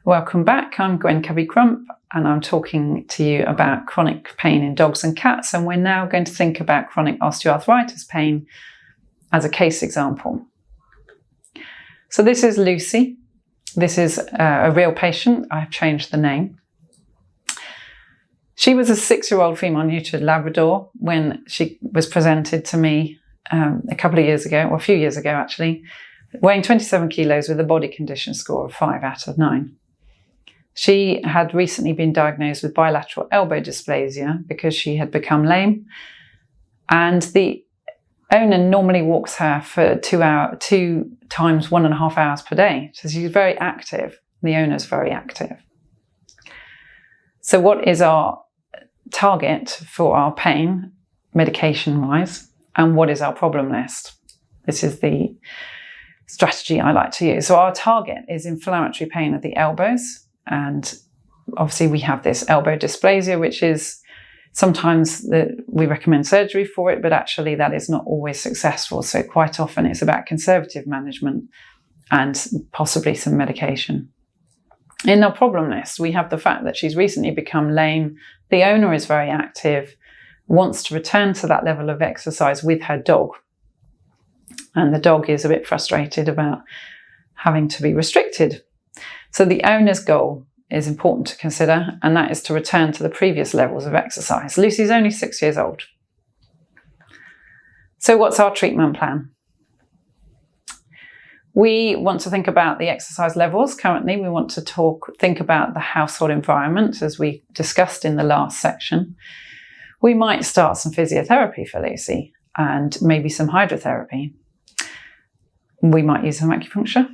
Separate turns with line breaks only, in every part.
Welcome back. I'm Gwen Crump and I'm talking to you about chronic pain in dogs and cats, and we're now going to think about chronic osteoarthritis pain as a case example. So this is Lucy. This is a real patient. I've changed the name. She was a 6-year-old female neutered Labrador when she was presented to me a couple of years ago, or a few years ago actually, weighing 27 kilos with a body condition score of 5 out of 9. She had recently been diagnosed with bilateral elbow dysplasia because she had become lame, and the owner normally walks her for 2 times 1.5 hours per day. So she's very active. The owner's very active. So what is our target for our pain, medication-wise, and what is our problem list? This is the strategy I like to use. So our target is inflammatory pain at the elbows, and obviously we have this elbow dysplasia, which is sometimes we recommend surgery for it, but actually that is not always successful. So quite often it's about conservative management and possibly some medication. In our problem list, we have the fact that she's recently become lame. The owner is very active, wants to return to that level of exercise with her dog. And the dog is a bit frustrated about having to be restricted. So the owner's goal is important to consider, and that is to return to the previous levels of exercise. Lucy's only 6 years old. So what's our treatment plan? We want to think about the exercise levels. Currently, we want to think about the household environment, as we discussed in the last section. We might start some physiotherapy for Lucy and maybe some hydrotherapy. We might use some acupuncture,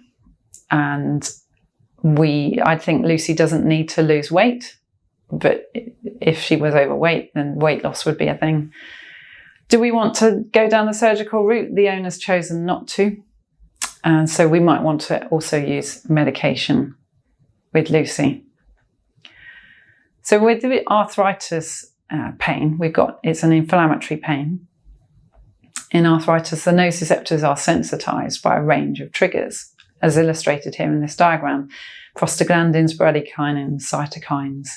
and I think Lucy doesn't need to lose weight, but if she was overweight, then weight loss would be a thing. Do we want to go down the surgical route? The owner's chosen not to. And so we might want to also use medication with Lucy. So with the arthritis pain, it's an inflammatory pain. In arthritis, the nociceptors are sensitized by a range of triggers, as illustrated here in this diagram: prostaglandins, bradykinin, cytokines,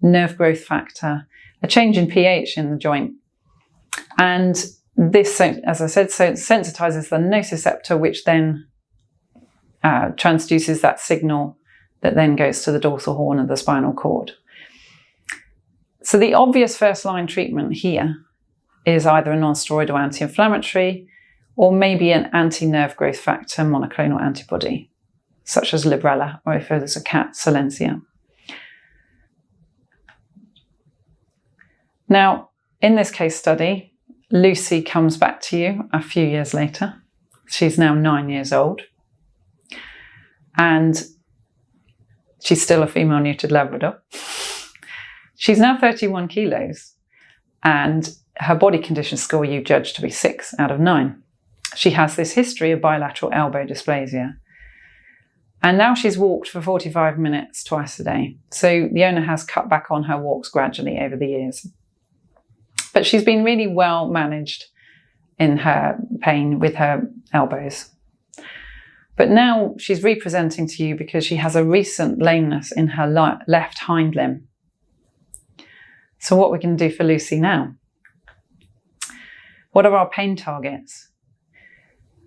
nerve growth factor, a change in pH in the joint. And this, as I said, so it sensitizes the nociceptor, which then transduces that signal that then goes to the dorsal horn of the spinal cord. So the obvious first-line treatment here is either a non-steroidal anti-inflammatory or maybe an anti-nerve growth factor monoclonal antibody, such as Librela, or if there's a cat, Solensia. Now, in this case study, Lucy comes back to you a few years later. She's now 9 years old, and she's still a female neutered Labrador. She's now 31 kilos, and her body condition score you judged to be 6 out of 9. She has this history of bilateral elbow dysplasia. And now she's walked for 45 minutes twice a day. So the owner has cut back on her walks gradually over the years. But she's been really well managed in her pain with her elbows. But now she's representing to you because she has a recent lameness in her left hind limb. So what we're going to do for Lucy now? What are our pain targets?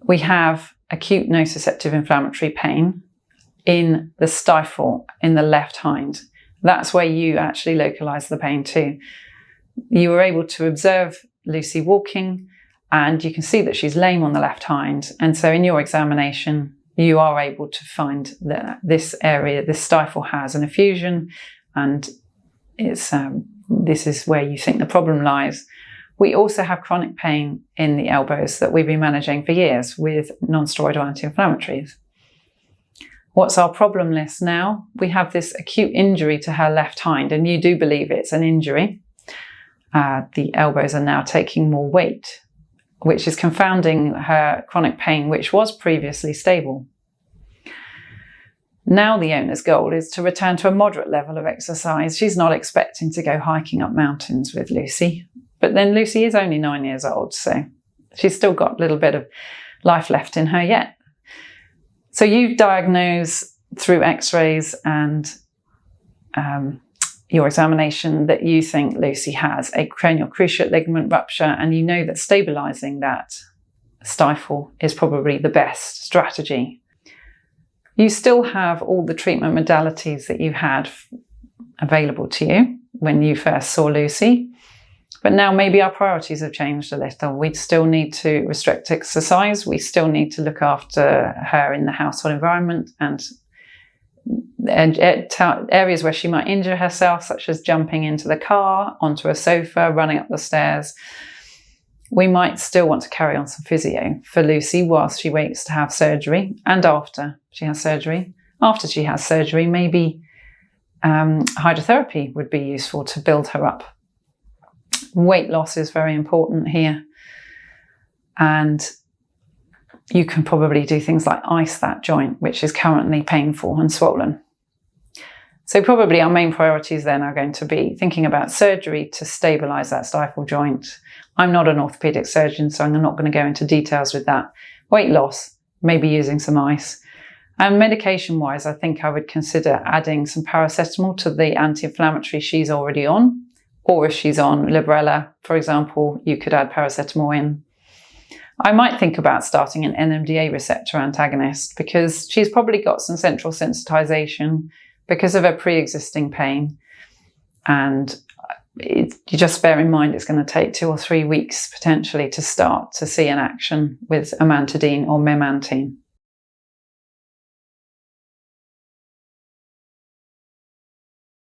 We have acute nociceptive inflammatory pain in the stifle in the left hind. That's where you actually localize the pain too. You were able to observe Lucy walking, and you can see that she's lame on the left hind. And so in your examination, you are able to find that this area, this stifle, has an effusion, and this is where you think the problem lies. We also have chronic pain in the elbows that we've been managing for years with non-steroidal anti-inflammatories. What's our problem list now? We have this acute injury to her left hind, and you do believe it's an injury. The elbows are now taking more weight, which is confounding her chronic pain, which was previously stable. Now the owner's goal is to return to a moderate level of exercise. She's not expecting to go hiking up mountains with Lucy. But then Lucy is only 9 years old, so she's still got a little bit of life left in her yet. So you diagnose through x-rays and your examination that you think Lucy has a cranial cruciate ligament rupture, and you know that stabilising that stifle is probably the best strategy. You still have all the treatment modalities that you had available to you when you first saw Lucy, but now maybe our priorities have changed a little. We still need to restrict exercise. We still need to look after her in the household environment and areas where she might injure herself, such as jumping into the car, onto a sofa, running up the stairs. We might still want to carry on some physio for Lucy whilst she waits to have surgery and after she has surgery. After she has surgery, maybe hydrotherapy would be useful to build her up. Weight loss is very important here. And you can probably do things like ice that joint, which is currently painful and swollen. So probably our main priorities then are going to be thinking about surgery to stabilise that stifle joint. I'm not an orthopaedic surgeon, so I'm not going to go into details with that. Weight loss, maybe using some ice. And medication-wise, I think I would consider adding some paracetamol to the anti-inflammatory she's already on. Or if she's on Librela, for example, you could add paracetamol in. I might think about starting an NMDA receptor antagonist because she's probably got some central sensitization because of her pre-existing pain. And you just bear in mind it's going to take 2 or 3 weeks potentially to start to see an action with amantadine or memantine.